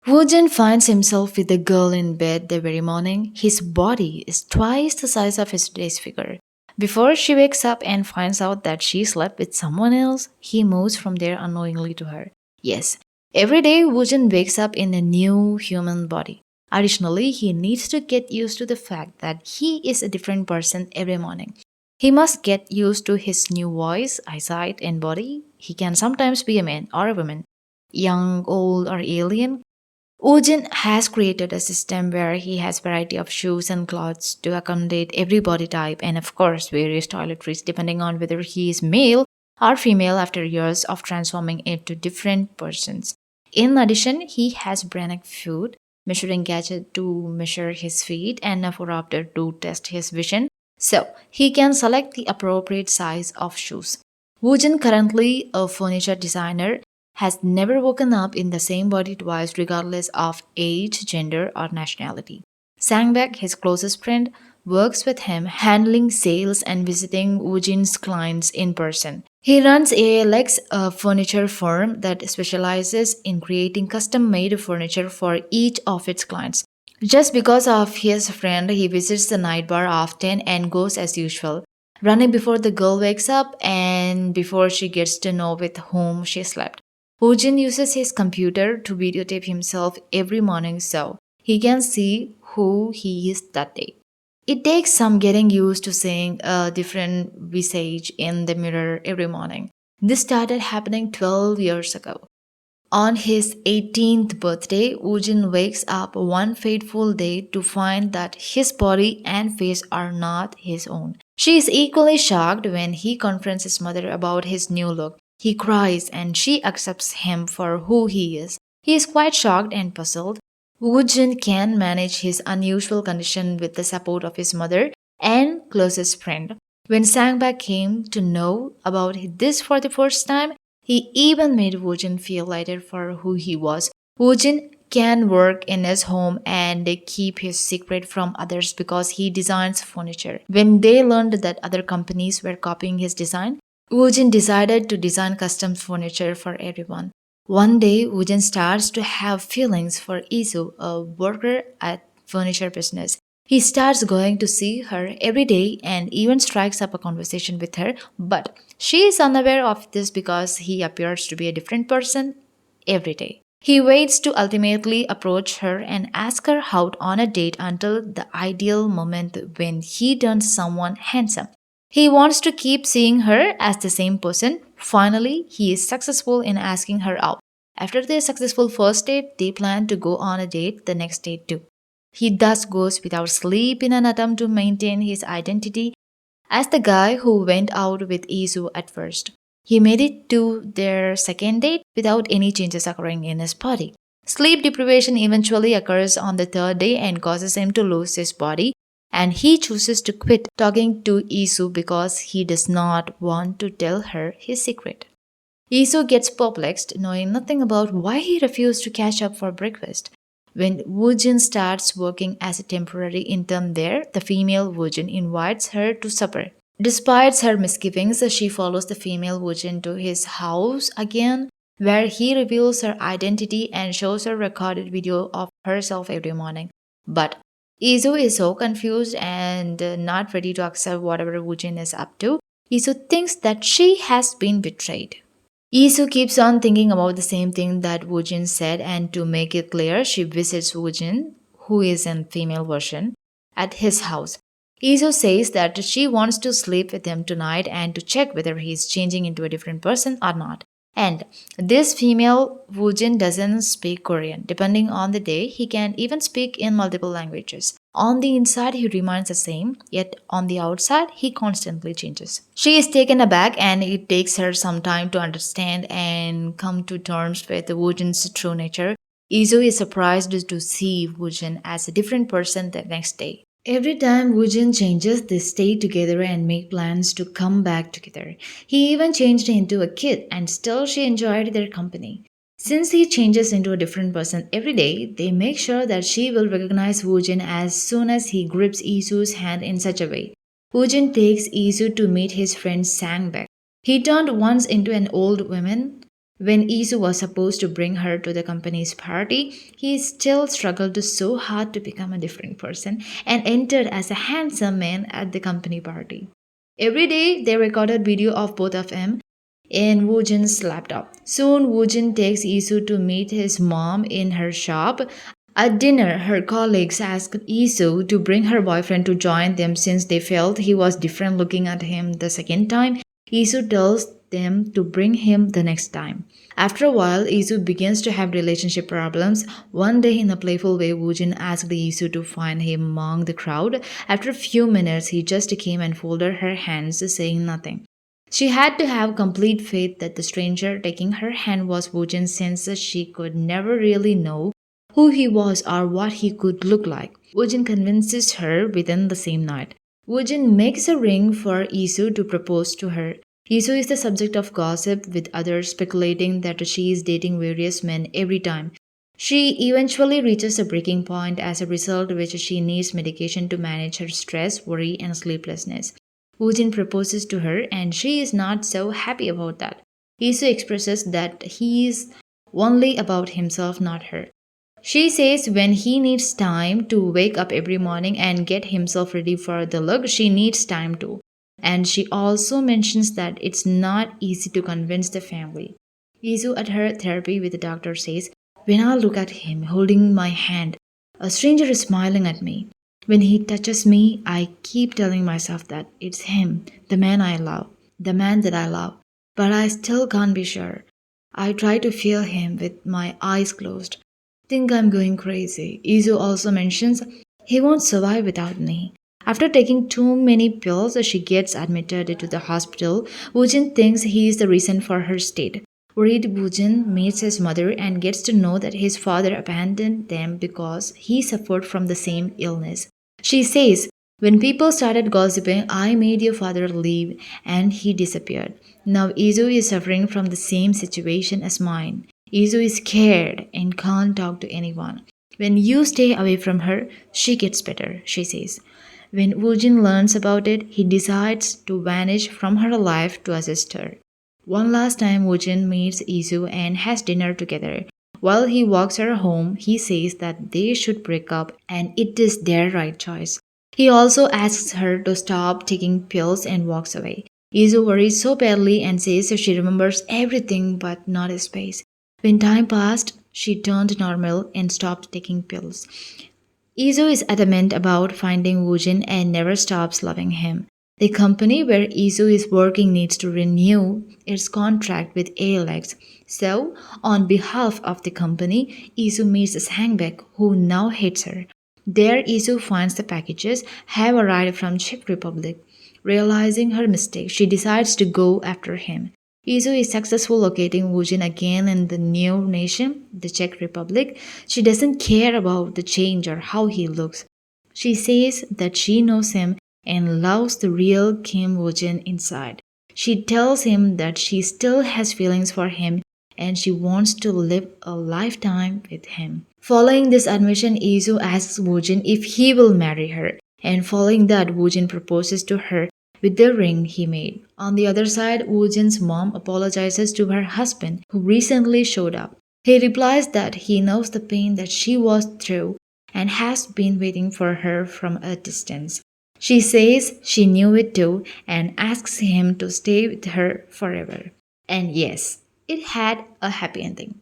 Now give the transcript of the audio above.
Woo-jin finds himself with the girl in bed the very morning. His body is twice the size of his today's figure. Before she wakes up and finds out that she slept with someone else, he moves from there unknowingly to her. Yes, every day Woo-jin wakes up in a new human body. Additionally, he needs to get used to the fact that he is a different person every morning. He must get used to his new voice, eyesight, and body. He can sometimes be a man or a woman, young, old, or alien. Ujin has created a system where he has variety of shoes and clothes to accommodate every body type and of course various toiletries depending on whether he is male or female after years of transforming into different persons. In addition, he has Brannock food, measuring gadget to measure his feet and a phoropter to test his vision, so he can select the appropriate size of shoes. Woojin, currently a furniture designer, has never woken up in the same body twice, regardless of age, gender, or nationality. Sangbek, his closest friend, works with him, handling sales and visiting Woojin's clients in person. He runs ALX, a furniture firm that specializes in creating custom made furniture for each of its clients. Just because of his friend, he visits the night bar often and goes as usual, running before the girl wakes up and before she gets to know with whom she slept. Woojin uses his computer to videotape himself every morning so he can see who he is that day. It takes some getting used to seeing a different visage in the mirror every morning. This started happening 12 years ago. On his 18th birthday, Woojin wakes up one fateful day to find that his body and face are not his own. She is equally shocked when he confronts his mother about his new look. He cries and she accepts him for who he is. He is quite shocked and puzzled. Woojin can manage his unusual condition with the support of his mother and closest friend. When Sangbak came to know about this for the first time, he even made Woojin feel lighter for who he was. Woojin can work in his home and keep his secret from others because he designs furniture. When they learned that other companies were copying his design, Woojin decided to design custom furniture for everyone. One day, Woojin starts to have feelings for Yi-soo, a worker at furniture business. He starts going to see her every day and even strikes up a conversation with her, but she is unaware of this because he appears to be a different person every day. He waits to ultimately approach her and ask her out on a date until the ideal moment when he turns someone handsome. He wants to keep seeing her as the same person. Finally, he is successful in asking her out. After their successful first date, they plan to go on a date the next day too. He thus goes without sleep in an attempt to maintain his identity as the guy who went out with Yi-soo at first. He made it to their second date without any changes occurring in his body. Sleep deprivation eventually occurs on the third day and causes him to lose his body, and he chooses to quit talking to Yi-soo because he does not want to tell her his secret. Yi-soo gets perplexed, knowing nothing about why he refused to catch up for breakfast. When Woo-jin starts working as a temporary intern there, the female Woo-jin invites her to supper. Despite her misgivings, she follows the female Woo-jin to his house again, where he reveals her identity and shows her recorded video of herself every morning. But Yi-soo is so confused and not ready to accept whatever Woo-jin is up to. Yi-soo thinks that she has been betrayed. Yi-soo keeps on thinking about the same thing that Woo-jin said, and to make it clear, she visits Woo-jin, who is in female version, at his house. Yi-soo says that she wants to sleep with him tonight and to check whether he is changing into a different person or not. And this female Woo-jin doesn't speak Korean. Depending on the day, he can even speak in multiple languages. On the inside, he remains the same, yet on the outside, he constantly changes. She is taken aback and it takes her some time to understand and come to terms with Woo-jin's true nature. Yi-soo is surprised to see Woo-jin as a different person the next day. Every time Woo-jin changes, they stay together and make plans to come back together. He even changed into a kid and still she enjoyed their company. Since he changes into a different person every day, they make sure that she will recognize Woo-jin as soon as he grips Yi-soo's hand in such a way. Woo-jin takes Yi-soo to meet his friend Sang-baek. He turned once into an old woman When Yi-soo was supposed to bring her to the company's party, he still struggled so hard to become a different person and entered as a handsome man at the company party. Every day, they recorded video of both of them in Woo-jin's laptop. Soon, Woo-jin takes Yi-soo to meet his mom in her shop. At dinner, her colleagues asked Yi-soo to bring her boyfriend to join them since they felt he was different looking at him the second time. Yi-soo tells them to bring him the next time. After a while, Yi-soo begins to have relationship problems. One day, in a playful way, Woo-jin asked Yi-soo to find him among the crowd. After a few minutes, he just came and folded her hands, saying nothing. She had to have complete faith that the stranger taking her hand was Woo-jin since she could never really know who he was or what he could look like. Woo-jin convinces her within the same night. Woo-jin makes a ring for Yi-soo to propose to her. Yi-soo is the subject of gossip, with others speculating that she is dating various men every time. She eventually reaches a breaking point, as a result which she needs medication to manage her stress, worry, and sleeplessness. Woo-jin proposes to her and she is not so happy about that. Yi-soo expresses that he is only about himself, not her. She says when he needs time to wake up every morning and get himself ready for the look, she needs time too. And she also mentions that it's not easy to convince the family. Yi-soo at her therapy with the doctor says, when I look at him holding my hand, a stranger is smiling at me. When he touches me, I keep telling myself that it's him, the man I love, the man that I love. But I still can't be sure. I try to feel him with my eyes closed. Think I'm going crazy. Yi-soo also mentions he won't survive without me. After taking too many pills, she gets admitted to the hospital. Woo-jin thinks he is the reason for her state. Worried, Woo-jin meets his mother and gets to know that his father abandoned them because he suffered from the same illness. She says, when people started gossiping, I made your father leave and he disappeared. Now Yi-soo is suffering from the same situation as mine. Yi-soo is scared and can't talk to anyone. When you stay away from her, she gets better, she says. When Woo-jin learns about it, he decides to vanish from her life to assist her. One last time, Woo-jin meets Yi-soo and has dinner together. While he walks her home, he says that they should break up and it is their right choice. He also asks her to stop taking pills and walks away. Yi-soo worries so badly and says she remembers everything but not his face. When time passed, she turned normal and stopped taking pills. Yi-soo is adamant about finding Woo-jin and never stops loving him. The company where Yi-soo is working needs to renew its contract with ALX. So, on behalf of the company, Yi-soo meets Sang-baek, who now hates her. There, Yi-soo finds the packages have arrived from Czech Republic. Realizing her mistake, she decides to go after him. Yi-soo is successful locating Woo-jin again in the new nation, the Czech Republic. She doesn't care about the change or how he looks. She says that she knows him and loves the real Kim Woo-jin inside. She tells him that she still has feelings for him and she wants to live a lifetime with him. Following this admission, Yi-soo asks Woo-jin if he will marry her, and following that, Woo-jin proposes to her with the ring he made. On the other side, Woo-jin's mom apologizes to her husband, who recently showed up. He replies that he knows the pain that she was through and has been waiting for her from a distance. She says she knew it too and asks him to stay with her forever. And yes, it had a happy ending.